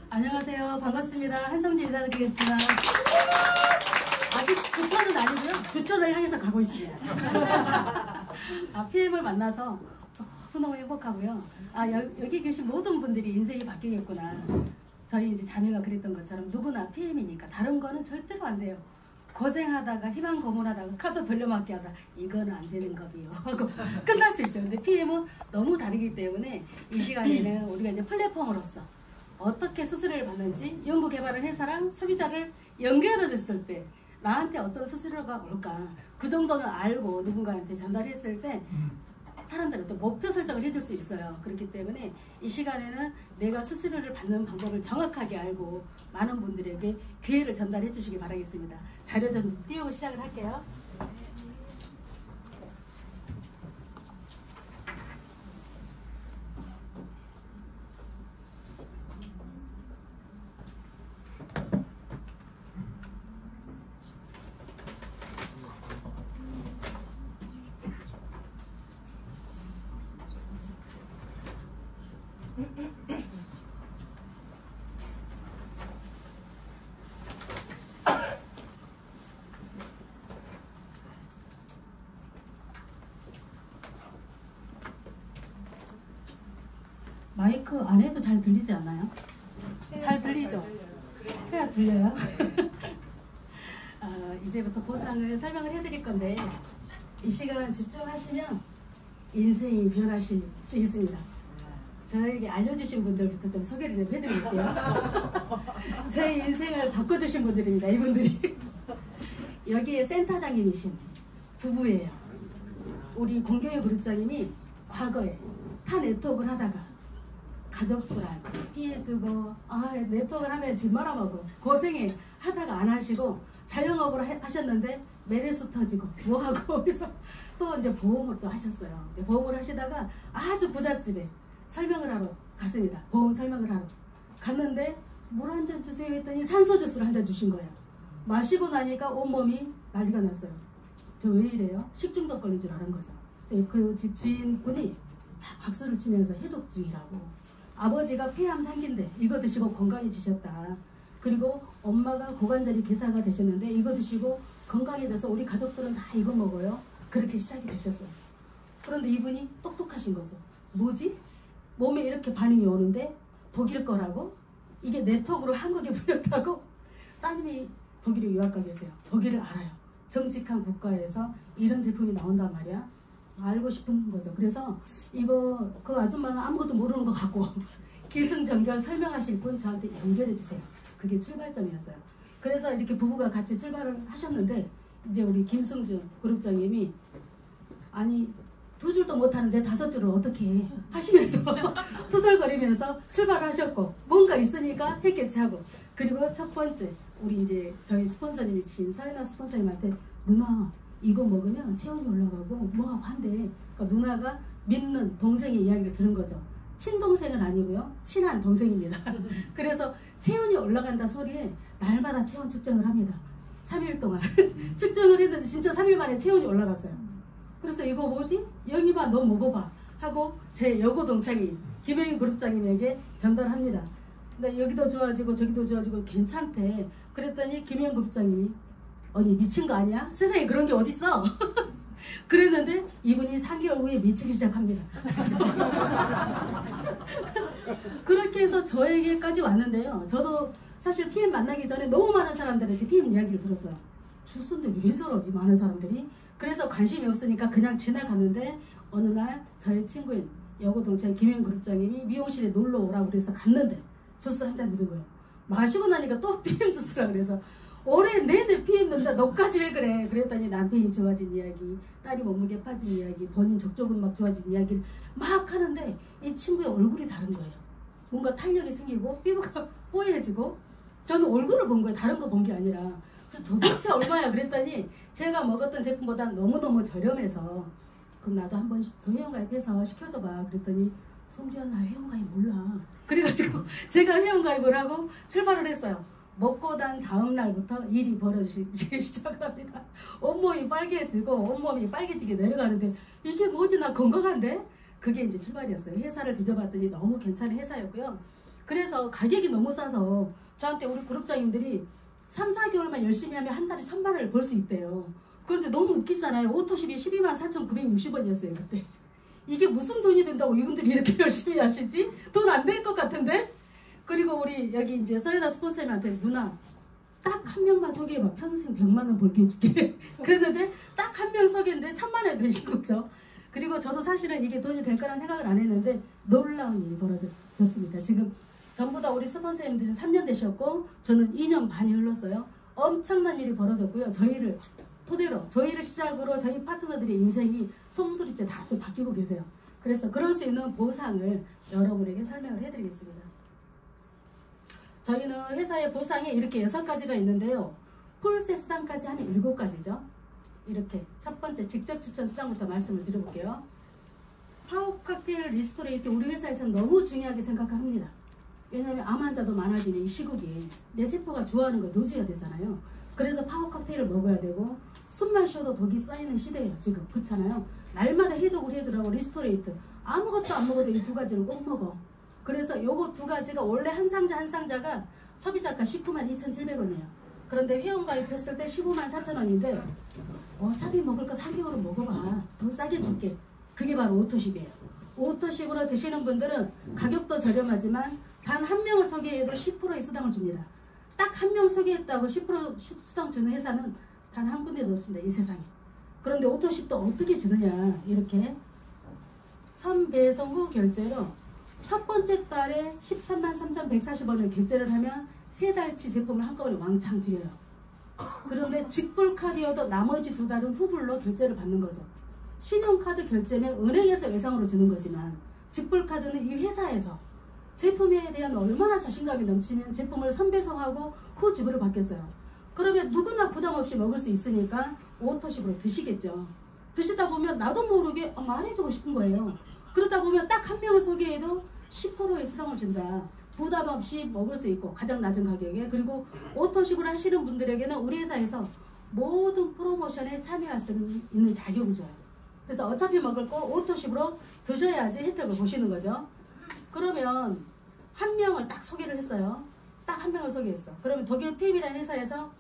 안녕하세요. 반갑습니다. 한성주 인사드리겠습니다. 아직 주천은 아니고요. 주천을 향해서 가고 있습니다. PM을 만나서 너무 행복하고요. 여기 계신 모든 분들이 인생이 바뀌겠구나. 저희 이제 자매가 그랬던 것처럼 누구나 PM이니까 다른 거는 절대로 안 돼요. 고생하다가 희망 고문하다가 카드 돌려막기 하다가 이거는 안 되는 겁이요 하고 끝날 수 있어요. 근데 PM은 너무 다르기 때문에 이 시간에는 우리가 이제 플랫폼으로서 어떻게 수수료를 받는지 연구개발을 회사랑 소비자를 연결해줬을 때 나한테 어떤 수수료가 올까 그 정도는 알고 누군가한테 전달했을 때 사람들은 또 목표 설정을 해줄 수 있어요. 그렇기 때문에 이 시간에는 내가 수수료를 받는 방법을 정확하게 알고 많은 분들에게 기회를 전달해 주시기 바라겠습니다. 자료 좀 띄우고 시작을 할게요. 마이크 안 해도 잘 들리지 않나요? 잘 들리죠? 해야 들려요? 이제부터 보상을 설명을 해드릴 건데 이 시간 집중하시면 인생이 변하실 수 있습니다. 저에게 알려주신 분들부터 좀 소개를 좀 해드릴게요. 제 인생을 바꿔주신 분들입니다. 이분들이 여기에 센터장님이신 부부예요. 우리 공교육 그룹장님이 과거에 타 네트워크를 하다가 가족들한테 피해주고 네트워크를 하면 집 말아먹고 고생해 하다가 안 하시고 자영업으로 하셨는데 메르스 터지고 뭐하고 그래서 또 이제 보험을 또 하셨어요. 보험을 하시다가 아주 부잣집에 설명을 하러 갔습니다. 보험 설명을 하러 갔는데 물 한 잔 주세요 했더니 산소 주스를 한 잔 주신 거예요. 마시고 나니까 온몸이 난리가 났어요. 저 왜 이래요? 식중독 걸린 줄 아는 거죠. 그 집 주인분이 다 박수를 치면서 해독주의라고 아버지가 폐암 상기인데 이거 드시고 건강해지셨다. 그리고 엄마가 고관절이 괴사가 되셨는데 이거 드시고 건강해져서 우리 가족들은 다 이거 먹어요. 그렇게 시작이 되셨어요. 그런데 이분이 똑똑하신 거죠. 뭐지? 몸에 이렇게 반응이 오는데 독일 거라고? 이게 네트워크로 한국에 불렸다고? 따님이 독일에 유학 가 계세요. 독일을 알아요. 정직한 국가에서 이런 제품이 나온단 말이야. 알고 싶은 거죠. 그래서 이거 그 아줌마는 아무것도 모르는 것 같고 기승전결 설명하실 분 저한테 연결해 주세요. 그게 출발점이었어요. 그래서 이렇게 부부가 같이 출발을 하셨는데 이제 우리 김승준 그룹장님이 아니 2줄도 못하는데 5줄을 어떻게 해? 하시면서 투덜거리면서 출발하셨고 뭔가 있으니까 했겠지 하고 그리고 첫 번째 우리 이제 저희 스폰서님이신 사이나 스폰서님한테 누나 이거 먹으면 체온이 올라가고 뭐하고 한대. 그러니까 누나가 믿는 동생의 이야기를 들은 거죠. 친동생은 아니고요. 친한 동생입니다. 그래서 체온이 올라간다 소리에 날마다 체온 측정을 합니다. 3일 동안 측정을 했는데 진짜 3일 만에 체온이 올라갔어요. 그래서 이거 뭐지? 영희봐 너 먹어봐 하고 제 여고 동창인 김영희 그룹장님에게 전달합니다. 근데 여기도 좋아지고 저기도 좋아지고 괜찮대. 그랬더니 김영희 그룹장님이 언니 미친 거 아니야? 세상에 그런 게 어딨어? 그랬는데 이분이 3개월 후에 미치기 시작합니다. 그렇게 해서 저에게까지 왔는데요. 저도 사실 PM 만나기 전에 너무 많은 사람들한테 PM 이야기를 들었어요. 주스인데 왜 저러지 많은 사람들이. 그래서 관심이 없으니까 그냥 지나갔는데 어느 날 저의 친구인 여고 동창 김영 그룹장님이 미용실에 놀러 오라고 그래서 갔는데 주스를 한 잔 주는 거예요. 마시고 나니까 또 PM 주스라 그래서 올해 내내 피했는데 너까지 왜 그래? 그랬더니 남편이 좋아진 이야기, 딸이 몸무게 빠진 이야기, 본인 족저근막 좋아진 이야기를 막 하는데 이 친구의 얼굴이 다른 거예요. 뭔가 탄력이 생기고 피부가 뽀얘지고 저는 얼굴을 본 거예요. 다른 거 본 게 아니라. 그래서 도대체 얼마야? 그랬더니 제가 먹었던 제품보다 너무너무 저렴해서 그럼 나도 한번 회원가입해서 시켜줘봐. 그랬더니 성주야 나 회원가입 몰라. 그래가지고 제가 회원가입을 하고 출발을 했어요. 먹고 난 다음 날부터 일이 벌어지기 시작을 합니다. 온몸이 빨개지고 온몸이 빨개지게 내려가는데 이게 뭐지 나 건강한데? 그게 이제 출발이었어요. 회사를 뒤져봤더니 너무 괜찮은 회사였고요. 그래서 가격이 너무 싸서 저한테 우리 그룹장님들이 3, 4개월만 열심히 하면 한 달에 1,000만원을 벌 수 있대요. 그런데 너무 웃기잖아요. 오토십이 124,960원이었어요 그때. 이게 무슨 돈이 된다고 이분들이 이렇게 열심히 하시지? 돈 안 될 것 같은데? 그리고 우리 여기 이제 서여다 스폰서님한테 누나 딱 한 명만 소개해봐. 평생 100만원 벌게 해줄게. 그랬는데 딱 한 명 소개했는데 1,000만원이 되신 거죠. 그리고 저도 사실은 이게 돈이 될 거란 생각을 안 했는데 놀라운 일이 벌어졌습니다. 지금 전부 다 우리 스폰서님들은 3년 되셨고 저는 2년 반이 흘렀어요. 엄청난 일이 벌어졌고요. 저희를 토대로 저희를 시작으로 저희 파트너들의 인생이 송두리째 다 또 바뀌고 계세요. 그래서 그럴 수 있는 보상을 여러분에게 설명을 해드리겠습니다. 저희는 회사의 보상이 이렇게 6가지가 있는데요. 풀셋 수당까지 하면 7가지죠. 이렇게 첫 번째 직접 추천 수당부터 말씀을 드려볼게요. 파워 칵테일 리스토레이트 우리 회사에서는 너무 중요하게 생각합니다. 왜냐하면 암 환자도 많아지는 이 시국에 내 세포가 좋아하는 거 노져야 되잖아요. 그래서 파워 칵테일을 먹어야 되고 숨만 쉬어도 독이 쌓이는 시대예요. 지금 그렇잖아요. 날마다 해독을 해주라고 리스토레이트 아무것도 안 먹어도 이 2가지를 꼭 먹어. 그래서 요거 2가지가 원래 한 상자가 소비자가 192,700원이에요. 그런데 회원가입했을 때 154,000원인데 어차피 먹을 거 4개월은 먹어봐. 더 싸게 줄게. 그게 바로 오토십이에요. 오토십으로 드시는 분들은 가격도 저렴하지만 단 한 명을 소개해도 10%의 수당을 줍니다. 딱 한 명 소개했다고 10% 수당 주는 회사는 단 한 군데도 없습니다. 이 세상에. 그런데 오토십도 어떻게 주느냐. 이렇게 선배송 후 결제로 첫 번째 달에 133,140원을 결제를 하면 3달치 제품을 한꺼번에 왕창 드려요. 그런데 직불카드여도 나머지 2달은 후불로 결제를 받는 거죠. 신용카드 결제면 은행에서 외상으로 주는 거지만 직불카드는 이 회사에서 제품에 대한 얼마나 자신감이 넘치면 제품을 선배송하고 후 지불을 받겠어요. 그러면 누구나 부담 없이 먹을 수 있으니까 오토십으로 드시겠죠. 드시다 보면 나도 모르게 말해주고 싶은 거예요. 그러다 보면 딱 한 명을 소개해도 10%의 수당을 준다. 부담 없이 먹을 수 있고 가장 낮은 가격에. 그리고 오토십을 하시는 분들에게는 우리 회사에서 모든 프로모션에 참여할 수 있는 자격을 줘요. 그래서 어차피 먹을 거 오토십으로 드셔야지 혜택을 보시는 거죠. 그러면 한 명을 딱 소개를 했어요. 딱 한 명을 소개했어. 그러면 독일 PM이라는 회사에서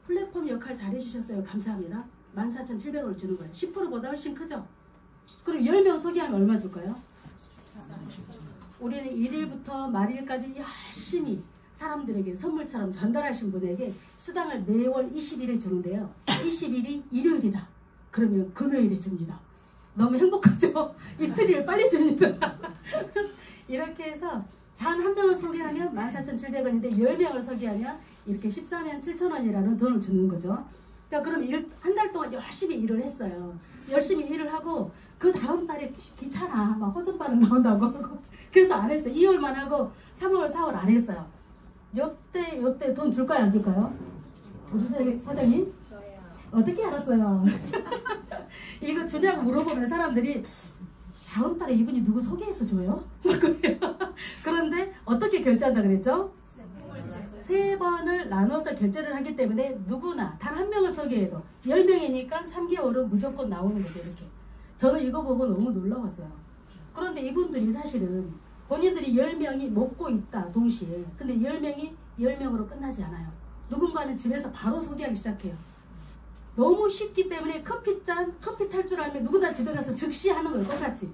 플랫폼 역할 잘 해주셨어요. 감사합니다. 14,700원을 주는 거예요. 10%보다 훨씬 크죠? 그럼 10명 소개하면 얼마 줄까요? 우리는 1일부터 말일까지 열심히 사람들에게 선물처럼 전달하신 분에게 수당을 매월 20일에 주는데요. 20일이 일요일이다. 그러면 금요일에 줍니다. 너무 행복하죠? 이틀을 빨리 줍니다. 이렇게 해서 단 한 명을 소개하면 14,700원인데 10명을 소개하면 이렇게 14만 7천원이라는 돈을 주는 거죠. 자, 그럼 한 달 동안 열심히 일을 했어요. 열심히 일을 하고 그 다음 달에 귀찮아. 막 허좀 반응 나온다고 하고 그래서 안 했어요. 2월만 하고 3월, 4월 안 했어요. 요때 돈 줄까요? 안 줄까요? 우리 사장님? 저요. 어떻게 알았어요? 이거 주냐고 물어보면 사람들이 다음 달에 이분이 누구 소개해서 줘요? 그런데 어떻게 결제한다 그랬죠? 3번을 나눠서 결제를 하기 때문에 누구나 단 한 명을 소개해도 10명이니까 3개월은 무조건 나오는 거죠. 이렇게. 저는 이거 보고 너무 놀라웠어요. 그런데 이분들이 사실은 본인들이 10명이 먹고 있다 동시에. 근데 10명이 10명으로 끝나지 않아요. 누군가는 집에서 바로 소개하기 시작해요. 너무 쉽기 때문에 커피 탈 줄 알면 누구나 집에 가서 즉시 하는 거예요. 똑같이.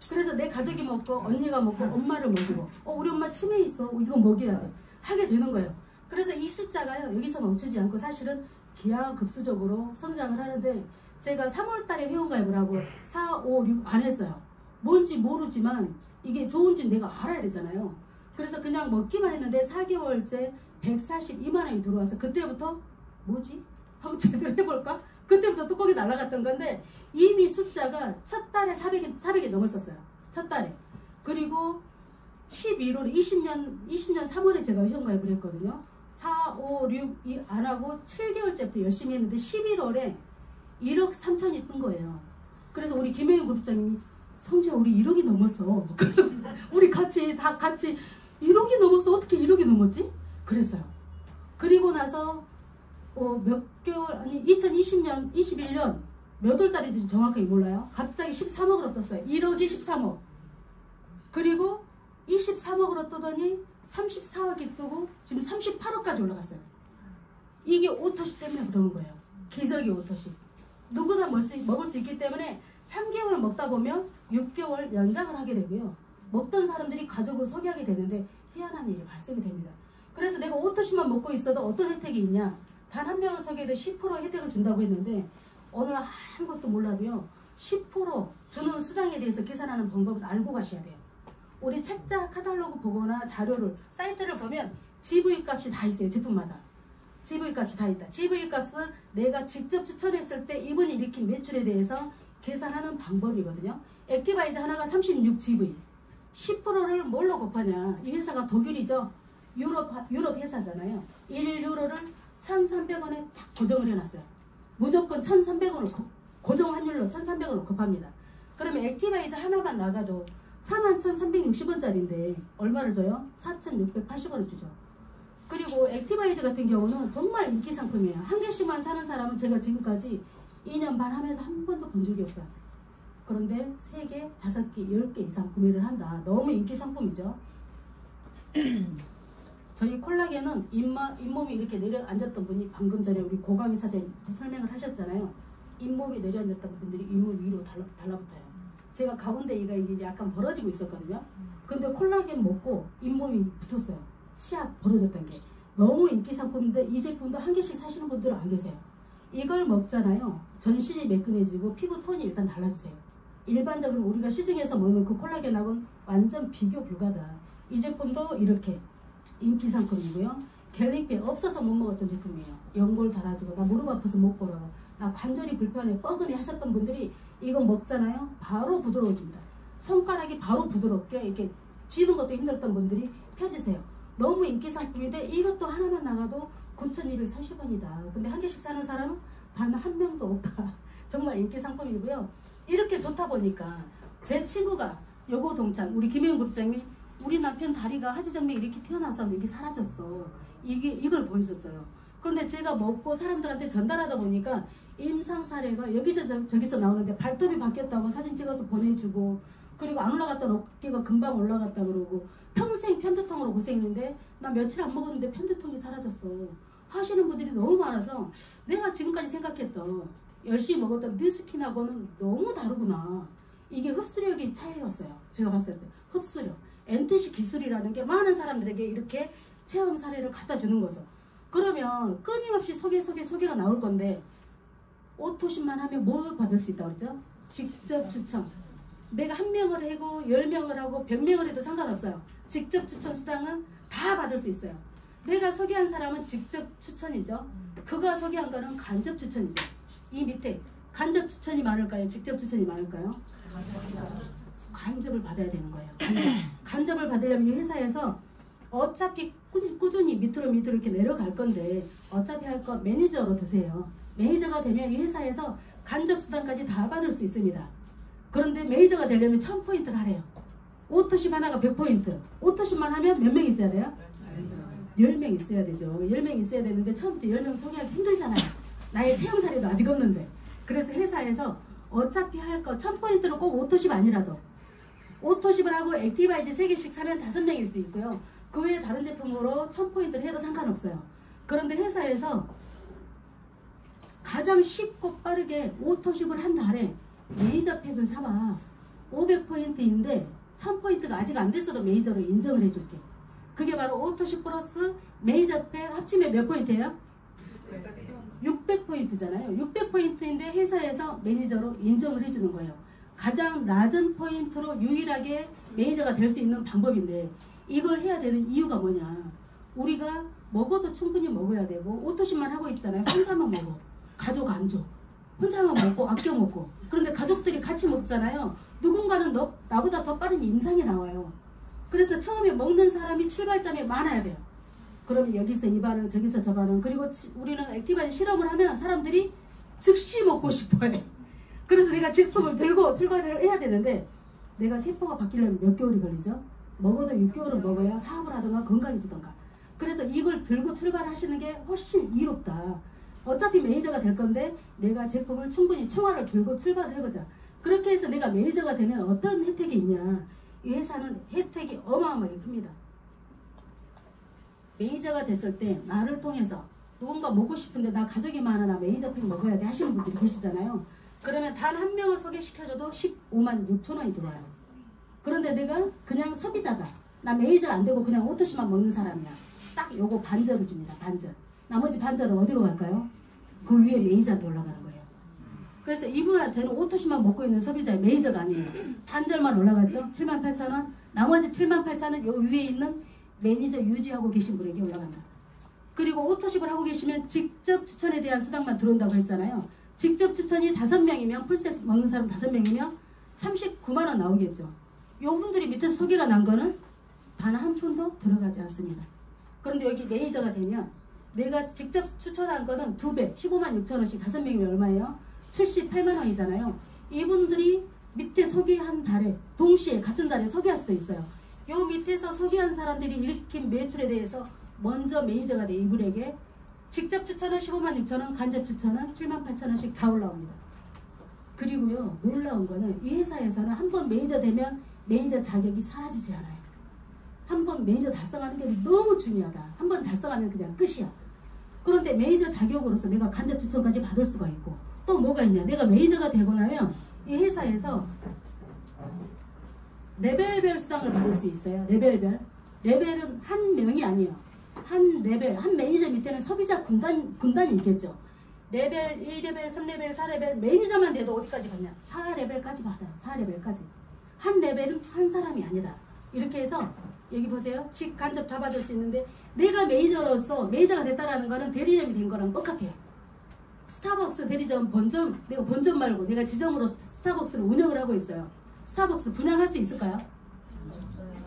그래서 내 가족이 먹고 언니가 먹고 엄마를 먹이고 우리 엄마 치매 있어. 이거 먹여야 돼. 하게 되는 거예요. 그래서 이 숫자가요. 여기서 멈추지 않고 사실은 기하급수적으로 성장을 하는데 제가 3월달에 회원가입을 하고 4, 5, 6 안 했어요. 뭔지 모르지만 이게 좋은지 내가 알아야 되잖아요. 그래서 그냥 먹기만 했는데 4개월째 142만원이 들어와서 그때부터 뭐지? 한번 제대로 해볼까? 그때부터 뚜껑이 날아갔던 건데 이미 숫자가 첫 달에 400이 넘었었어요. 첫 달에. 그리고 11월에 20년 3월에 제가 회원가입을 했거든요. 4, 5, 6 안 하고 7개월째부터 열심히 했는데 11월에 1억 3천이 뜬 거예요. 그래서 우리 김혜윤 그룹장님이 성지야 우리 1억이 넘었어. 우리 같이 1억이 넘었어. 어떻게 1억이 넘었지? 그랬어요. 그리고 나서 몇 개월 2020년 21년 몇 월 달인지 정확하게 몰라요. 갑자기 13억으로 떴어요. 1억이 13억. 그리고 23억으로 뜨더니 34억이 뜨고 지금 38억까지 올라갔어요. 이게 오토시 때문에 그러는 거예요. 기저귀 오토시. 누구나 먹을 수 있기 때문에 3개월 먹다 보면 6개월 연장을 하게 되고요. 먹던 사람들이 가족을 소개하게 되는데 희한한 일이 발생이 됩니다. 그래서 내가 오토시만 먹고 있어도 어떤 혜택이 있냐. 단 한 명을 소개해도 10% 혜택을 준다고 했는데 오늘 아무것도 몰라도요. 10% 주는 수당에 대해서 계산하는 방법을 알고 가셔야 돼요. 우리 책자 카탈로그 보거나 자료를 사이트를 보면 GV 값이 다 있어요. 제품마다. GV 값이 다 있다. GV 값은 내가 직접 추천했을 때 이분이 일으킨 매출에 대해서 계산하는 방법이거든요. 액티바이저 하나가 36GV. 10%를 뭘로 곱하냐. 이 회사가 독일이죠. 유럽 회사잖아요. 1유로를 1,300원에 딱 고정을 해놨어요. 무조건 1,300원을 고정 환율로 1,300원을 곱합니다. 그러면 액티바이저 하나만 나가도 41,360원짜리인데 얼마를 줘요? 4,680원을 주죠. 그리고 액티바이저 같은 경우는 정말 인기 상품이에요. 한 개씩만 사는 사람은 제가 지금까지 2년 반 하면서 한 번도 본 적이 없어요. 그런데 3개, 5개, 10개 이상 구매를 한다. 너무 인기 상품이죠. 저희 콜라겐은 잇몸이 이렇게 내려앉았던 분이 방금 전에 우리 고강희 사장님 설명을 하셨잖아요. 잇몸이 내려앉았던 분들이 잇몸 위로 달라붙어요. 제가 가운데 이게 약간 벌어지고 있었거든요. 근데 콜라겐 먹고 잇몸이 붙었어요. 치아 벌어졌던 게. 너무 인기 상품인데 이 제품도 한 개씩 사시는 분들은 안 계세요. 이걸 먹잖아요. 전신이 매끈해지고 피부 톤이 일단 달라지세요. 일반적으로 우리가 시중에서 먹는 그 콜라겐하고는 완전 비교 불가다. 이 제품도 이렇게 인기 상품이고요. 갤릭페 없어서 못 먹었던 제품이에요. 연골 달아지고 나 무릎 아파서 못 걸어. 나 관절이 불편해 뻐근해 하셨던 분들이 이거 먹잖아요. 바로 부드러워집니다. 손가락이 바로 부드럽게 이렇게 쥐는 것도 힘들었던 분들이 펴지세요. 너무 인기 상품인데 이것도 하나만 나가도 9,240원이다. 근데 한 개씩 사는 사람은 단 한 명도 없다. 정말 인기 상품이고요. 이렇게 좋다 보니까 제 친구가 여고 동창 우리 김혜영 grup장님이 우리 남편 다리가 하지정맥 이렇게 튀어나와서 이게 사라졌어. 이걸 보여줬어요. 그런데 제가 먹고 사람들한테 전달하다 보니까 임상 사례가 여기저기서 나오는데 발톱이 바뀌었다고 사진 찍어서 보내주고 그리고 안 올라갔던 어깨가 금방 올라갔다 그러고 평생 편두통으로 고생했는데 나 며칠 안 먹었는데 편두통이 사라졌어 하시는 분들이 너무 많아서 내가 지금까지 생각했던 열심히 먹었던 뉴스킨하고는 너무 다르구나. 이게 흡수력이 차이였어요. 제가 봤을 때 흡수력 NTC 기술이라는 게 많은 사람들에게 이렇게 체험 사례를 갖다 주는 거죠. 그러면 끊임없이 소개가 나올 건데 오토십만 하면 뭘 받을 수 있다고 그랬죠? 직접 추천. 내가 1명을 하고 10명을 하고 100명을 해도 상관없어요. 직접 추천 수당은 다 받을 수 있어요. 내가 소개한 사람은 직접 추천이죠. 그가 소개한 거는 간접 추천이죠. 이 밑에 간접 추천이 많을까요? 직접 추천이 많을까요? 간접을 받아야 되는 거예요. 간접을 받으려면 이 회사에서 어차피 꾸준히 밑으로 이렇게 내려갈 건데 어차피 할 거 매니저로 드세요. 매니저가 되면 이 회사에서 간접 수당까지 다 받을 수 있습니다. 그런데 매니저가 되려면 1000포인트를 하래요. 오토십 하나가 100포인트. 오토십만 하면 몇 명 있어야 돼요? 10명 있어야 되죠. 10명 있어야 되는데 처음부터 10명 소개하기 힘들잖아요. 나의 체험 사례도 아직 없는데. 그래서 회사에서 어차피 할 거 1000포인트는 꼭 오토십 아니라도 오토십을 하고 액티바이즈 3개씩 사면 5명일 수 있고요. 그 외에 다른 제품으로 1000포인트를 해도 상관없어요. 그런데 회사에서 가장 쉽고 빠르게 오토십을 한 달에 메이저 팩을 사봐. 500포인트인데 1000포인트가 아직 안 됐어도 메이저로 인정을 해줄게. 그게 바로 오토십 플러스 메이저 팩 합치면 몇 포인트예요? 600포인트잖아요. 600포인트인데 회사에서 매니저로 인정을 해주는 거예요. 가장 낮은 포인트로 유일하게 매니저가 될 수 있는 방법인데 이걸 해야 되는 이유가 뭐냐. 우리가 먹어도 충분히 먹어야 되고 오토십만 하고 있잖아요. 혼자만 먹어. 가족 안 줘. 혼자만 먹고 아껴 먹고. 그런데 가족들이 같이 먹잖아요. 누군가는 나보다 더 빠른 임상이 나와요. 그래서 처음에 먹는 사람이 출발점이 많아야 돼요. 그럼 여기서 이 반응 저기서 저 반응. 그리고 우리는 액티바이즈 실험을 하면 사람들이 즉시 먹고 싶어해. 그래서 내가 제품을 들고 출발을 해야 되는데 내가 세포가 바뀌려면 몇 개월이 걸리죠? 먹어도 6개월은 먹어야 사업을 하든가 건강해지든가. 그래서 이걸 들고 출발하시는 게 훨씬 이롭다. 어차피 매니저가 될 건데 내가 제품을 충분히 총알을 들고 출발을 해보자. 그렇게 해서 내가 매니저가 되면 어떤 혜택이 있냐. 이 회사는 혜택이 어마어마하게 큽니다. 매니저가 됐을 때 나를 통해서 누군가 먹고 싶은데 나 가족이 많아 나 매니저팩 먹어야 돼 하시는 분들이 계시잖아요. 그러면 단 한 명을 소개시켜줘도 15만 6천 원이 들어와요. 그런데 내가 그냥 소비자다. 나 매니저 안 되고 그냥 오토시만 먹는 사람이야. 딱 요거 반절을 줍니다. 반절. 나머지 반절은 어디로 갈까요? 그 위에 매니저한테 올라가는 거예요. 그래서 이분한테는 오토시만 먹고 있는 소비자의 매니저가 아니에요. 반절만 올라갔죠? 78,000원. 나머지 78,000원 요 위에 있는 매니저 유지하고 계신 분에게 올라간다. 그리고 오토십을 하고 계시면 직접 추천에 대한 수당만 들어온다고 했잖아요. 직접 추천이 5명이면 풀셋 먹는 사람 5명이면 39만 원 나오겠죠. 요 분들이 밑에서 소개가 난 거는 단 한 푼도 들어가지 않습니다. 그런데 여기 매니저가 되면 내가 직접 추천한 거는 2배, 15만 6천 원씩 5명이면 얼마예요? 78만 원이잖아요. 이분들이 밑에 소개한 달에 동시에 같은 달에 소개할 수도 있어요. 요 밑에서 소개한 사람들이 일으킨 매출에 대해서 먼저 매니저가 돼 이분에게 직접 추천은 15만 6천 원, 간접 추천은 7만 8천 원씩 다 올라옵니다. 그리고요 놀라운 거는 이 회사에서는 한 번 매니저 되면 매니저 자격이 사라지지 않아요. 한 번 매니저 달성하는 게 너무 중요하다. 한 번 달성하면 그냥 끝이야. 그런데 매니저 자격으로서 내가 간접 추천까지 받을 수가 있고 또 뭐가 있냐. 내가 매니저가 되고 나면 이 회사에서 레벨별 수당을 받을 수 있어요. 레벨별. 레벨은 한 명이 아니에요. 한 레벨, 한 매니저 밑에는 소비자 군단이 있겠죠. 레벨 1레벨, 3레벨, 4레벨 매니저만 돼도 어디까지 받냐. 4레벨까지 받아요. 4레벨까지. 한 레벨은 한 사람이 아니다. 이렇게 해서 여기 보세요. 직, 간접 다 받을 수 있는데 내가 매니저로서 매니저가 됐다라는 거는 대리점이 된 거랑 똑같아요. 스타벅스 대리점 본점, 내가 본점 말고 내가 지점으로 스타벅스를 운영을 하고 있어요. 스타벅스 분양할 수 있을까요?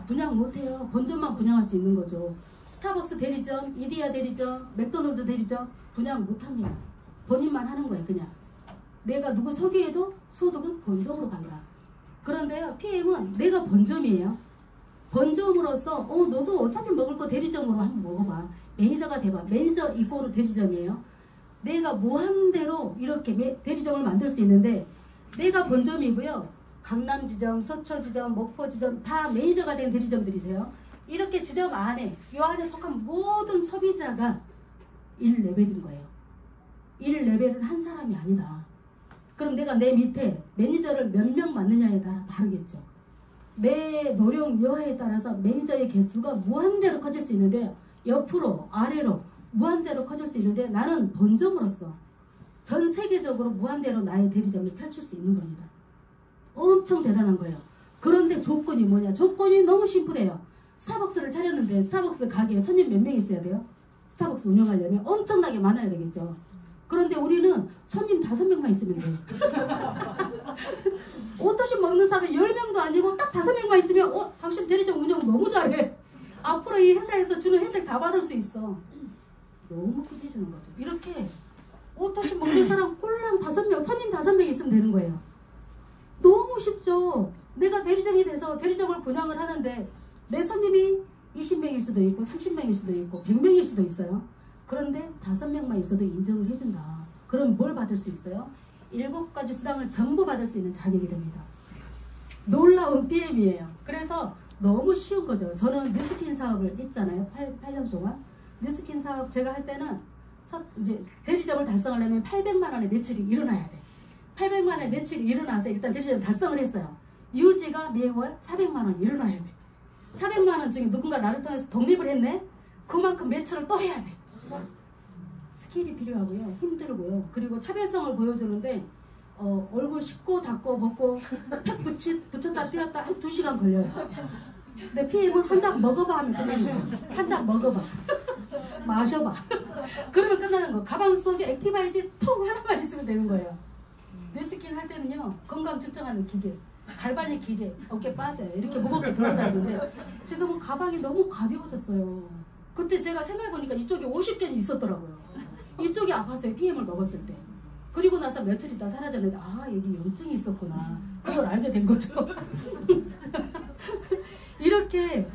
분양 못해요. 본점만 분양할 수 있는 거죠. 스타벅스 대리점, 이디야 대리점, 맥도날드 대리점 분양 못합니다. 본인만 하는 거예요. 그냥 내가 누구 소개해도 소득은 본점으로 간다. 그런데요 PM은 내가 본점이에요. 본점으로서 너도 어차피 먹을 거 대리점으로 한번 먹어봐. 매니저가 돼봐. 매니저 이꼬르 대리점이에요. 내가 무한대로 이렇게 대리점을 만들 수 있는데 내가 본점이고요. 강남지점, 서초지점, 목포지점 다 매니저가 된 대리점들이세요. 이렇게 지점 안에 이 안에 속한 모든 소비자가 1레벨인 거예요. 1레벨은 한 사람이 아니다. 그럼 내가 내 밑에 매니저를 몇 명 맞느냐에 따라 다르겠죠. 내 노력 여하에 따라서 매니저의 개수가 무한대로 커질 수 있는데 옆으로 아래로 무한대로 커질 수 있는데 나는 본점으로서 전 세계적으로 무한대로 나의 대리점을 펼칠 수 있는 겁니다. 엄청 대단한 거예요. 그런데 조건이 뭐냐. 조건이 너무 심플해요. 스타벅스를 차렸는데 스타벅스 가게에 손님 몇 명 있어야 돼요? 스타벅스 운영하려면 엄청나게 많아야 되겠죠. 그런데 우리는 손님 5명만 있으면 돼요. 오토십 먹는 사람이 10명도 아니고 딱 5명만 있으면 당신 대리점 운영 너무 잘해. 앞으로 이 회사에서 주는 혜택 다 받을 수 있어. 너무 끝내주는 거죠. 이렇게 오토십 먹는 사람 꼴랑 5명, 손님 5명 있으면 되는 거예요. 너무 쉽죠. 내가 대리점이 돼서 대리점을 분양을 하는데 내 손님이 20명일 수도 있고 30명일 수도 있고 100명일 수도 있어요. 그런데 5명만 있어도 인정을 해준다. 그럼 뭘 받을 수 있어요? 7가지 수당을 전부 받을 수 있는 자격이 됩니다. 놀라운 PM이에요. 그래서 너무 쉬운 거죠. 저는 뉴스킨 사업을 했잖아요. 8년 동안. 뉴스킨 사업 제가 할 때는 이제 대리점을 달성하려면 800만 원의 매출이 일어나야 돼. 800만 원의 매출이 일어나서 일단 대리점 달성을 했어요. 유지가 매월 400만 원 일어나야 돼. 400만 원 중에 누군가 나를 통해서 독립을 했네? 그만큼 매출을 또 해야 돼. 스킬이 필요하고요. 힘들고요. 그리고 차별성을 보여주는데 얼굴 씻고 닦고 벗고 탁 붙였다 떼었다 한 2시간 걸려요. 근데 PM은 한 잔 먹어봐 하면 끝나는 거예요. 한 잔 먹어봐. 마셔봐. 그러면 끝나는 거. 가방 속에 액티바이즈 통 하나만 있으면 되는 거예요. 뉴스킨 할 때는요. 건강 측정하는 기계. 갈바닉 기계. 어깨 빠져요. 이렇게 무겁게 들어다니는데 지금은 가방이 너무 가벼워졌어요. 그때 제가 생각해보니까 이쪽에 50견이 있었더라고요. 이쪽이 아팠어요. PM을 먹었을 때. 그리고 나서 며칠 있다 사라졌는데 여기 염증이 있었구나. 그걸 알게 된 거죠. 이렇게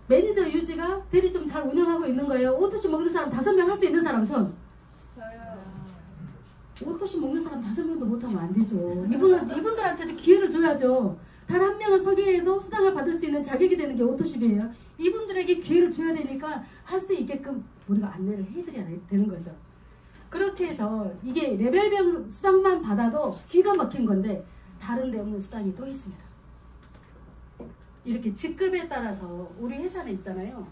매니저 유지가 대리점 잘 운영하고 있는 거예요. 오토시 먹는 사람 5명 할 수 있는 사람 손. 오토시 먹는 사람 5명도 못하면 안 되죠. 이분들한테도 기회를 줘야죠. 단 한 명을 소개해도 수당을 받을 수 있는 자격이 되는 게 오토십이에요. 이분들에게 기회를 줘야 되니까 할 수 있게끔 우리가 안내를 해드려야 되는 거죠. 그렇게 해서 이게 레벨별 수당만 받아도 기가 막힌 건데 다른 데 없는 수당이 또 있습니다. 이렇게 직급에 따라서 우리 회사는 있잖아요.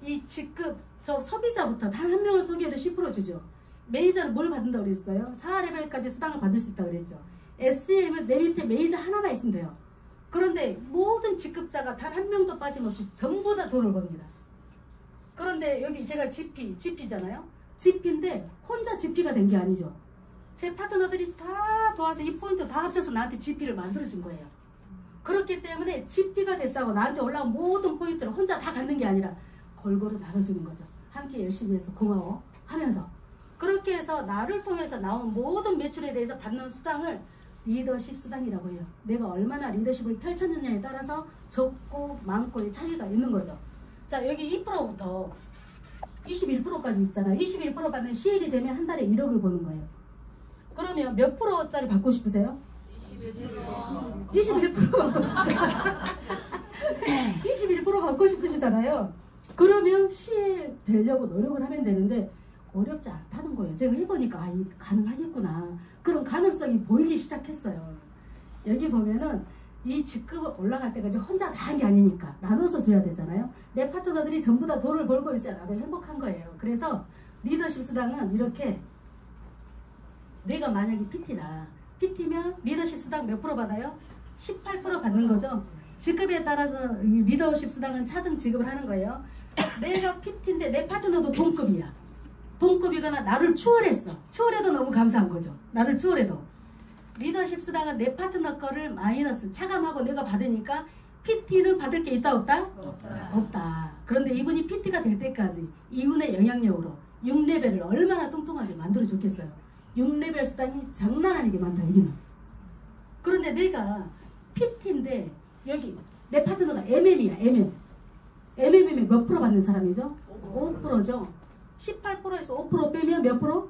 이 직급, 저 소비자부터 단 한 명을 소개해도 10% 주죠. 매니저는 뭘 받는다고 그랬어요? 4레벨까지 수당을 받을 수 있다고 그랬죠. SM은 내 밑에 매니저 하나만 있으면 돼요. 그런데 모든 직급자가 단 한 명도 빠짐없이 전부 다 돈을 법니다. 그런데 여기 제가 GP잖아요. GP인데 혼자 GP가 된 게 아니죠. 제 파트너들이 다 도와서 이 포인트 다 합쳐서 나한테 GP를 만들어준 거예요. 그렇기 때문에 GP가 됐다고 나한테 올라온 모든 포인트를 혼자 다 갖는 게 아니라 골고루 나눠주는 거죠. 함께 열심히 해서 고마워 하면서 그렇게 해서 나를 통해서 나온 모든 매출에 대해서 받는 수당을 리더십 수당이라고 해요. 내가 얼마나 리더십을 펼쳤느냐에 따라서 적고 많고의 차이가 있는 거죠. 자, 여기 2%부터 21%까지 있잖아요. 21% 받는 CL이 되면 한 달에 1억을 버는 거예요. 그러면 몇 프로짜리 받고 싶으세요? 21% 받고 싶다. 21% 받고 싶으시잖아요. 그러면 CL 되려고 노력을 하면 되는데 어렵지 않다는 거예요. 제가 해보니까 가능하겠구나. 그런 가능성이 보이기 시작했어요. 여기 보면은 이 직급을 올라갈 때까지 혼자 다 한 게 아니니까 나눠서 줘야 되잖아요. 내 파트너들이 전부 다 돈을 벌고 있어야 나도 행복한 거예요. 그래서 리더십 수당은 이렇게 내가 만약에 PT다. PT면 리더십 수당 몇 프로 받아요? 18% 받는 거죠. 직급에 따라서 리더십 수당은 차등 지급을 하는 거예요. 내가 PT인데 내 파트너도 동급이야. 동급이거나 나를 추월했어. 추월해도 너무 감사한 거죠. 나를 추월해도. 리더십 수당은 내 파트너 거를 마이너스 차감하고 내가 받으니까 PT는 받을 게 있다 없다? 없다. 그런데 이분이 PT가 될 때까지 이분의 영향력으로 6레벨을 얼마나 뚱뚱하게 만들어 줬겠어요. 6레벨 수당이 장난 아니게 많다 여기는. 그런데 내가 PT인데 여기 내 파트너가 MM이야. MM이면 몇 프로 받는 사람이죠? 5%죠. 18%에서 5% 빼면 몇 프로?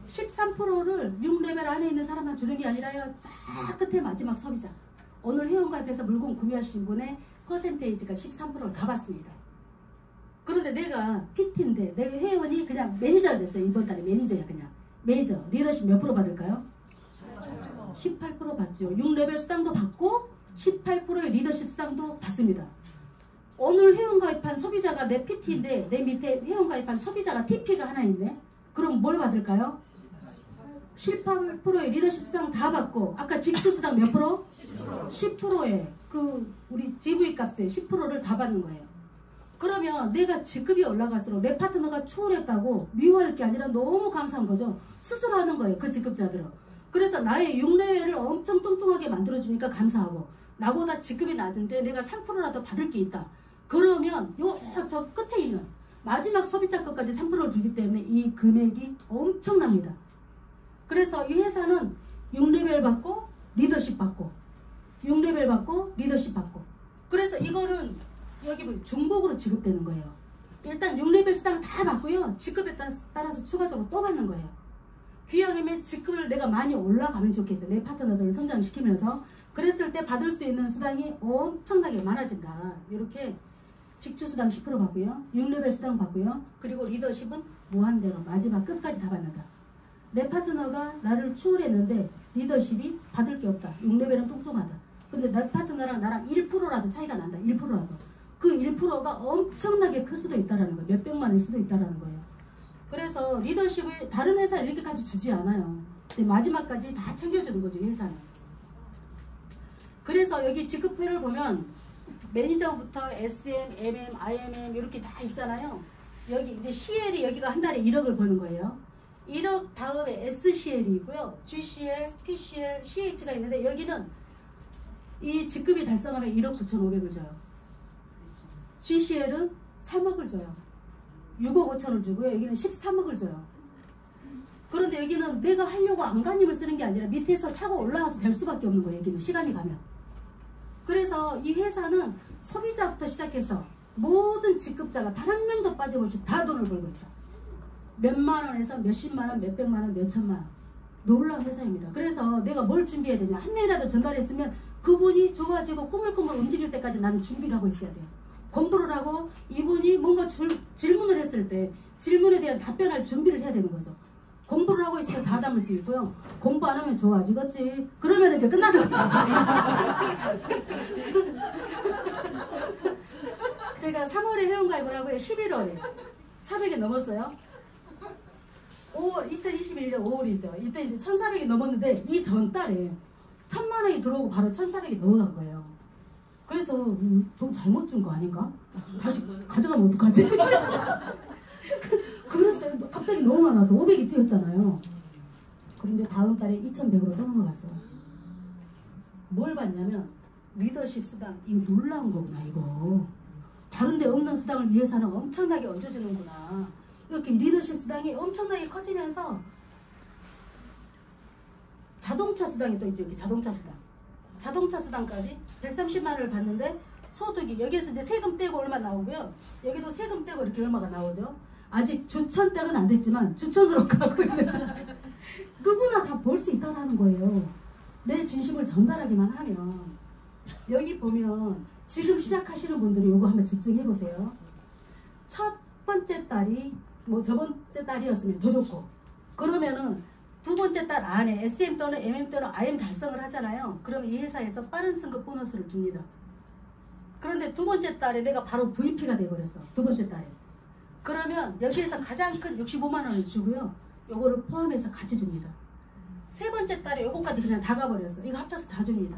13%를 6레벨 안에 있는 사람만 주는 게 아니라요. 쫙 끝에 마지막 소비자. 오늘 회원가입해서 물건 구매하신 분의 퍼센테이지가 13%를 다 받습니다. 그런데 내가 PT인데 내 회원이 그냥 매니저가 됐어요. 이번 달에 매니저야 그냥. 매니저. 리더십 몇 프로 받을까요? 18% 받죠. 6레벨 수당도 받고 18%의 리더십 수당도 받습니다. 오늘 회원가입한 소비자가 내 PT인데 내 밑에 회원가입한 소비자가 TP가 하나 있네. 그럼 뭘 받을까요? 18%의 리더십 수당 다 받고 아까 직주 수당 몇 프로? 10%의 그 우리 GV 값의 10%를 다 받는 거예요. 그러면 내가 직급이 올라갈수록 내 파트너가 추월했다고 미워할 게 아니라 너무 감사한 거죠. 스스로 하는 거예요. 그 직급자들은. 그래서 나의 6레벨을 엄청 뚱뚱하게 만들어주니까 감사하고 나보다 직급이 낮은데 내가 3%라도 받을 게 있다. 그러면 저 끝에 있는 마지막 소비자 것까지 3%를 주기 때문에 이 금액이 엄청납니다. 그래서 이 회사는 6레벨 받고 리더십 받고 6레벨 받고 리더십 받고 그래서 이거는 여기 보면 중복으로 지급되는 거예요. 일단 6레벨 수당 다 받고요. 직급에 따라서 추가적으로 또 받는 거예요. 귀하게 직급을 내가 많이 올라가면 좋겠죠. 내 파트너들을 성장시키면서 그랬을 때 받을 수 있는 수당이 엄청나게 많아진다. 이렇게 직주수당 10% 받고요. 6레벨 수당 받고요. 그리고 리더십은 무한대로 마지막 끝까지 다 받는다. 내 파트너가 나를 추월했는데 리더십이 받을 게 없다. 6레벨은 뚱뚱하다. 근데 내 파트너랑 나랑 1%라도 차이가 난다. 1%라도. 그 1%가 엄청나게 클 수도 있다는 거예요. 몇백만일 수도 있다는 거예요. 그래서 리더십을 다른 회사에 이렇게까지 주지 않아요. 근데 마지막까지 다 챙겨주는 거죠. 회사는. 그래서 여기 지급표를 보면 매니저부터 SM, MM, IMM 이렇게 다 있잖아요. 여기 이제 CL이 여기가 한 달에 1억을 버는 거예요. 1억 다음에 SCL이 있고요. GCL, PCL, CH가 있는데 여기는 이 직급이 달성하면 1억 9,500을 줘요. GCL은 3억을 줘요. 6억 5천을 주고요. 여기는 13억을 줘요. 그런데 여기는 내가 하려고 안간힘을 쓰는 게 아니라 밑에서 차고 올라와서 될 수밖에 없는 거예요. 여기는 시간이 가면. 그래서 이 회사는 소비자부터 시작해서 모든 직급자가 단 한 명도 빠짐없이 다 돈을 벌고 있다. 몇만 원에서 몇십만 원, 몇백만 원, 몇천만 원. 놀라운 회사입니다. 그래서 내가 뭘 준비해야 되냐. 한 명이라도 전달했으면 그분이 좋아지고 꾸물꾸물 움직일 때까지 나는 준비를 하고 있어야 돼요. 공부를 하고 이분이 뭔가 질문을 했을 때 질문에 대한 답변할 준비를 해야 되는 거죠. 공부를 하고 있으면 다 담을 수 있고요. 공부 안 하면 좋아지겠지. 그러면 이제 끝나는 거죠. 제가 3월에 회원가입을 하고요. 11월에 400이 넘었어요. 2021년 5월이죠. 이때 이제 1,400이 넘었는데 이 전달에 1,000만 원이 들어오고 바로 1,400이 넘어간 거예요. 그래서 좀 잘못 준 거 아닌가? 다시 가져가면 어떡하지? 그랬어요. 갑자기 너무 많아서 500이 뛰었잖아요. 그런데 다음 달에 2,100으로 또 넘어갔어요. 뭘 봤냐면 리더십 수당. 이거 놀라운 거구나 이거. 다른 데 없는 수당을 위해서는 엄청나게 얹어주는구나. 이렇게 리더십 수당이 엄청나게 커지면서 자동차 수당이 또 있죠. 이렇게 자동차 수당. 자동차 수당까지 130만 원을 받는데 소득이 여기에서 이제 세금 떼고 얼마 나오고요. 여기도 세금 떼고 이렇게 얼마가 나오죠. 아직 주천 떼는 안 됐지만 주천으로 가고 있는 누구나 다 볼 수 있다는 거예요. 내 진심을 전달하기만 하면. 여기 보면 지금 시작하시는 분들이 요거 한번 집중해 보세요. 첫 번째 달이 뭐 저번째 달이었으면 더 좋고, 그러면은 두 번째 달 안에 SM 또는 MM 또는 IM 달성을 하잖아요. 그러면 이 회사에서 빠른 승급 보너스를 줍니다. 그런데 두 번째 달에 내가 바로 VP가 돼버렸어. 두 번째 달에. 그러면 여기에서 가장 큰 65만 원을 주고요. 요거를 포함해서 같이 줍니다. 세 번째 달에 요거까지 그냥 다 가버렸어. 이거 합쳐서 다 줍니다.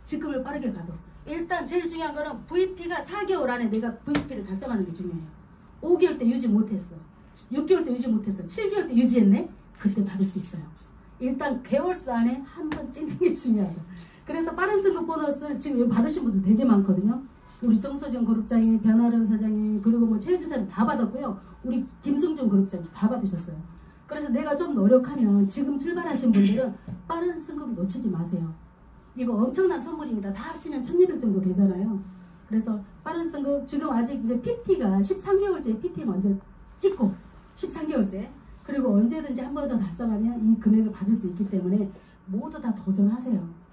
직급을 빠르게 가도. 일단 제일 중요한 거는 VP가 4개월 안에 내가 VP를 달성하는 게 중요해요. 5개월 때 유지 못했어. 6개월 때 유지 못했어. 7개월 때 유지했네? 그때 받을 수 있어요. 일단 개월수 안에 한 번 찍는 게 중요하다. 그래서 빠른 승급 보너스 지금 받으신 분들 되게 많거든요. 우리 정서정 그룹장님, 변아름 사장님, 그리고 뭐 최유주사님 다 받았고요. 우리 김승준 그룹장님 다 받으셨어요. 그래서 내가 좀 노력하면 지금 출발하신 분들은 빠른 승급 놓치지 마세요. 이거 엄청난 선물입니다. 다 합치면 1,200 정도 되잖아요. 그래서 빠른 승급 지금 아직 이제 PT가 13개월째 PT 먼저 찍고 13개월째 그리고 언제든지 한 번 더 달성하면 이 금액을 받을 수 있기 때문에 모두 다 도전하세요.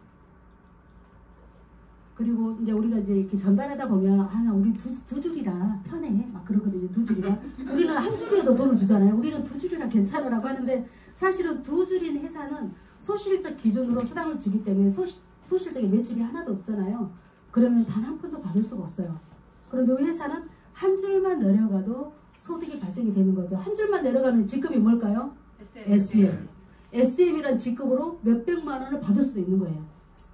그리고 이제 우리가 이제 이렇게 전달하다 보면 나 우리 두 줄이라 편해 막 그러거든요. 두 줄이라 우리는 한 줄이어도 돈을 주잖아요. 우리는 두 줄이라 괜찮으라고 하는데 사실은 두 줄인 회사는 소실적 기준으로 수당을 주기 때문에 소실적인 매출이 하나도 없잖아요. 그러면 단 한 푼도 받을 수가 없어요. 그런데 우리 회사는 한 줄만 내려가도 소득이 발생이 되는 거죠. 한 줄만 내려가면 직급이 뭘까요? SM. SM이란 직급으로 몇백만 원을 받을 수도 있는 거예요.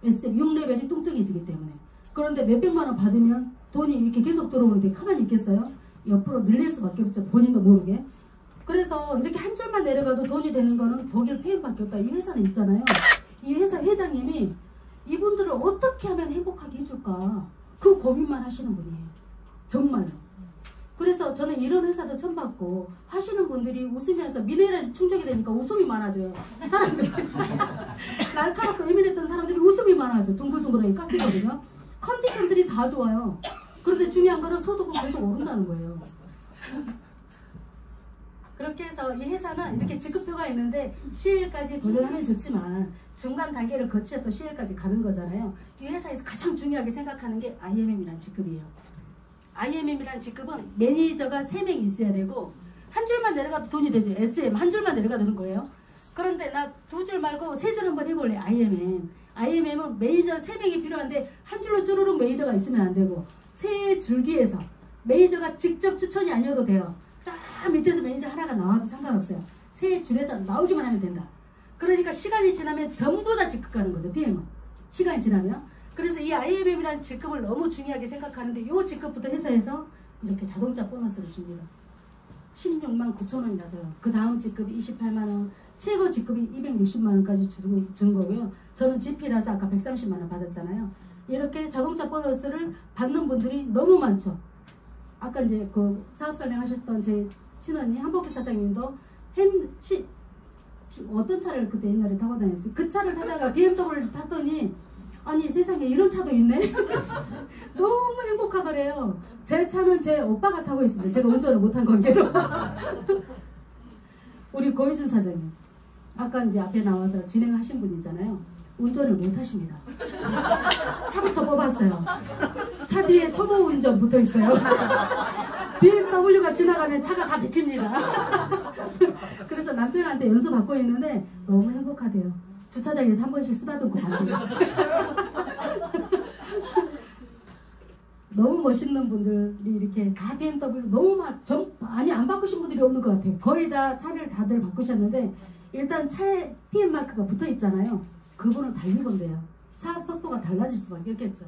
SM 6레벨이 뚱뚱해지기 때문에. 그런데 몇백만 원 받으면 돈이 이렇게 계속 들어오는데 가만히 있겠어요? 옆으로 늘릴 수밖에 없죠. 본인도 모르게. 그래서 이렇게 한 줄만 내려가도 돈이 되는 거는 독일 페인밖에 없다. 이 회사는 있잖아요. 이 회사 회장님이 이분들을 어떻게 하면 행복하게 해줄까? 그 고민만 하시는 분이에요. 정말로. 그래서 저는 이런 회사도 처음 봤고 하시는 분들이 웃으면서 미네랄이 충족이 되니까 웃음이 많아져요. 사람들이 날카롭고 예민했던 사람들이 웃음이 많아져. 둥글둥글하게 깎이거든요. 컨디션들이 다 좋아요. 그런데 중요한 거는 소득은 계속 오른다는 거예요. 그렇게 해서 이 회사는 이렇게 직급표가 있는데 CL까지 도전하면 좋지만 중간 단계를 거치어 또 CL까지 가는 거잖아요. 이 회사에서 가장 중요하게 생각하는 게 IMM이라는 직급이에요. IMM이라는 직급은 매니저가 3명이 있어야 되고 한 줄만 내려가도 돈이 되죠. SM 한 줄만 내려가도 되는 거예요. 그런데 나 2줄 말고 3줄 한번 해볼래. IMM은 매니저 3명이 필요한데 한 줄로 쭈루룩 매니저가 있으면 안 되고 세 줄기에서 매니저가 직접 추천이 아니어도 돼요. 쫙 밑에서 매니저 하나가 나와도 상관없어요. 세 줄에서 나오기만 하면 된다. 그러니까 시간이 지나면 전부 다 직급 가는 거죠. BM은 시간이 지나면. 그래서 이 IMM이라는 직급을 너무 중요하게 생각하는데 이 직급부터 회사에서 이렇게 자동차 보너스를 줍니다. 16만 9천 원이 나져요. 그 다음 직급이 28만 원, 최고 직급이 260만 원까지 주는 거고요. 저는 GP라서 아까 130만 원 받았잖아요. 이렇게 자동차 보너스를 받는 분들이 너무 많죠. 아까 이제 그 사업 설명하셨던 제 친언니 한복기 사장님도 어떤 차를 그때 옛날에 타고 다녔지? 그 차를 타다가 BMW를 탔더니 아니 세상에 이런 차도 있네? 너무 행복하더래요. 제 차는 제 오빠가 타고 있습니다. 제가 운전을 못한 관계로. 우리 고희준 사장님. 아까 이제 앞에 나와서 진행하신 분이잖아요. 운전을 못 하십니다. 차부터 뽑았어요. 차 뒤에 초보 운전 붙어 있어요. BMW가 지나가면 차가 다 비킵니다. 그래서 남편한테 연수 받고 있는데 너무 행복하대요. 주차장에서 한 번씩 쓰다듬고 간대요. 너무 멋있는 분들이 이렇게 다 BMW 너무 많이 안 바꾸신 분들이 없는 것 같아요. 거의 다 차를 다들 바꾸셨는데 일단 차에 PM 마크가 붙어 있잖아요. 그분은 달릴 건데요. 사업 속도가 달라질 수밖에 없겠죠.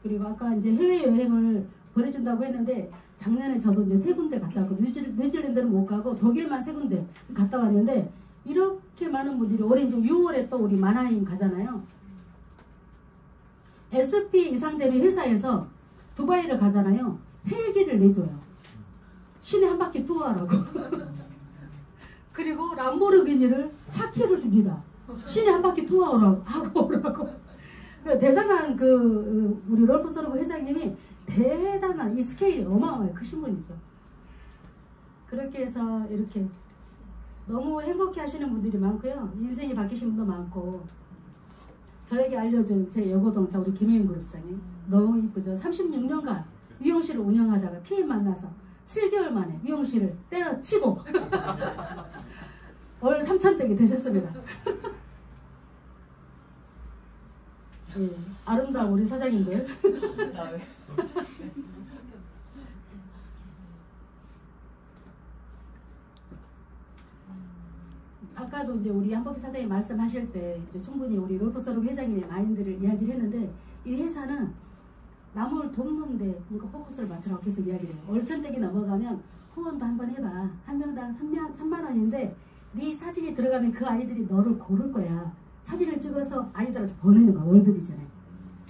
그리고 아까 이제 해외여행을 보내준다고 했는데 작년에 저도 이제 3군데 갔다 왔고 뉴질랜드는 못 가고 독일만 3군데 갔다 왔는데 이렇게 많은 분들이 올해 이제 6월에 또 우리 마나임 가잖아요. SP 이상 대비 회사에서 두바이를 가잖아요. 헬기를 내줘요. 시내 한 바퀴 투어하라고. 그리고 람보르기니를 차키를 줍니다. 시내 한 바퀴 투어하고 오라고. 대단한 우리 롤프 서르고 회장님이 대단한 이 스케일이 어마어마하게 크신 분이죠. 그렇게 해서 이렇게 너무 행복해 하시는 분들이 많고요. 인생이 바뀌신 분도 많고 저에게 알려준 제 여고동창 우리 김혜인 그룹장님 너무 이쁘죠. 36년간 미용실을 운영하다가 PM 만나서 7개월 만에 미용실을 때려치고 월 3,000댁이 되셨습니다. 예, 아름다운 우리 사장님들. 아까도 이제 우리 한법희 사장님 말씀하실 때 이제 충분히 우리 롤프 서르고 회장님의 마인드를 이야기를 했는데 이 회사는 남을 돕는데 뭔가 포커스를 맞추라고 계속 이야기를 해요. 월천댁이 넘어가면 후원도 한번 해봐. 한 명당 3만 원인데 네 사진이 들어가면 그 아이들이 너를 고를 거야. 사진을 찍어서 아이들한테 보내는 거야. 월드비전에.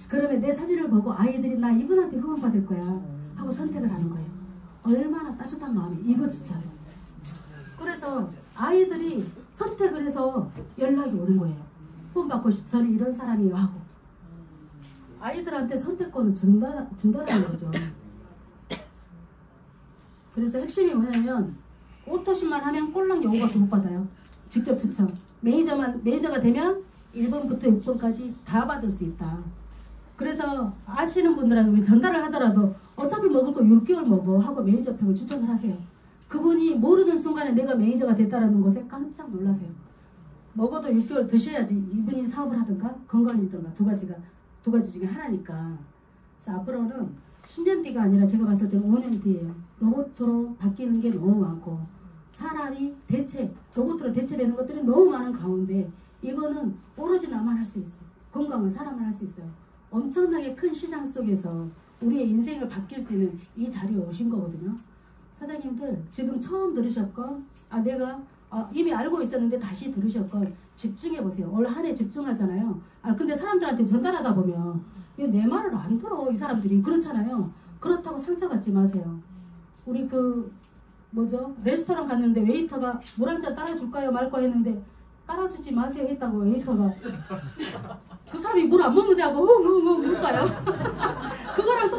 그러면 내 사진을 보고 아이들이 나 이분한테 후원 받을 거야 하고 선택을 하는 거예요. 얼마나 따뜻한 마음이 이것조차도. 그래서 아이들이 선택을 해서 연락이 오는 거예요. 후원 받고 싶 저는 이런 사람이에요 하고. 아이들한테 선택권을 준다는 거죠. 그래서 핵심이 뭐냐면 오토십만 하면 꼴랑 여우밖에 못 받아요. 직접 추첨. 매니저가 되면 1번부터 6번까지 다 받을 수 있다. 그래서 아시는 분들은 우리 전달을 하더라도 어차피 먹을 거 6개월 먹어 하고 매니저팩을 추천을 하세요. 그분이 모르는 순간에 내가 매니저가 됐다는 것에 깜짝 놀라세요. 먹어도 6개월 드셔야지 이분이 사업을 하든가 건강이든가 두 가지 중에 하나니까. 그래서 앞으로는 10년 뒤가 아니라 제가 봤을 때는 5년 뒤에요. 로봇으로 바뀌는 게 너무 많고 사람이 로봇으로 대체되는 것들이 너무 많은 가운데 이거는 오로지 나만 할 수 있어요. 건강은 사람을 할 수 있어요. 엄청나게 큰 시장 속에서 우리의 인생을 바뀔 수 있는 이 자리에 오신 거거든요. 사장님들 지금 처음 들으셨건 내가 이미 알고 있었는데 다시 들으셨건 집중해보세요. 올 한 해 집중하잖아요. 근데 사람들한테 전달하다 보면 왜 내 말을 안 들어 이 사람들이 그렇잖아요. 그렇다고 상처받지 마세요. 우리 레스토랑 갔는데 웨이터가 물 한 잔 따라줄까요 말까 했는데 따라주지 마세요 했다고 웨이터가 그 사람이 물 안 먹는데 하고 물까요? 그거랑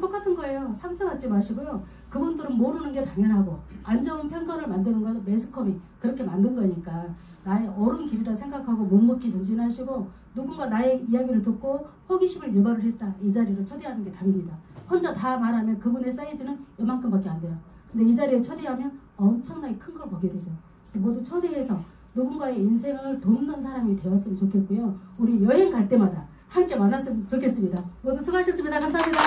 똑같은 거예요. 상처받지 마시고요. 그분들은 모르는 게 당연하고 안 좋은 편견을 만드는 건 매스컴이 그렇게 만든 거니까 나의 옳은 길이라 생각하고 묵묵히 전진하시고 누군가 나의 이야기를 듣고 호기심을 유발을 했다. 이 자리로 초대하는 게 답입니다. 혼자 다 말하면 그분의 사이즈는 이만큼밖에 안 돼요. 근데 이 자리에 초대하면 엄청나게 큰 걸 보게 되죠. 모두 초대해서 누군가의 인생을 돕는 사람이 되었으면 좋겠고요. 우리 여행 갈 때마다 함께 만났으면 좋겠습니다. 모두 수고하셨습니다. 감사합니다.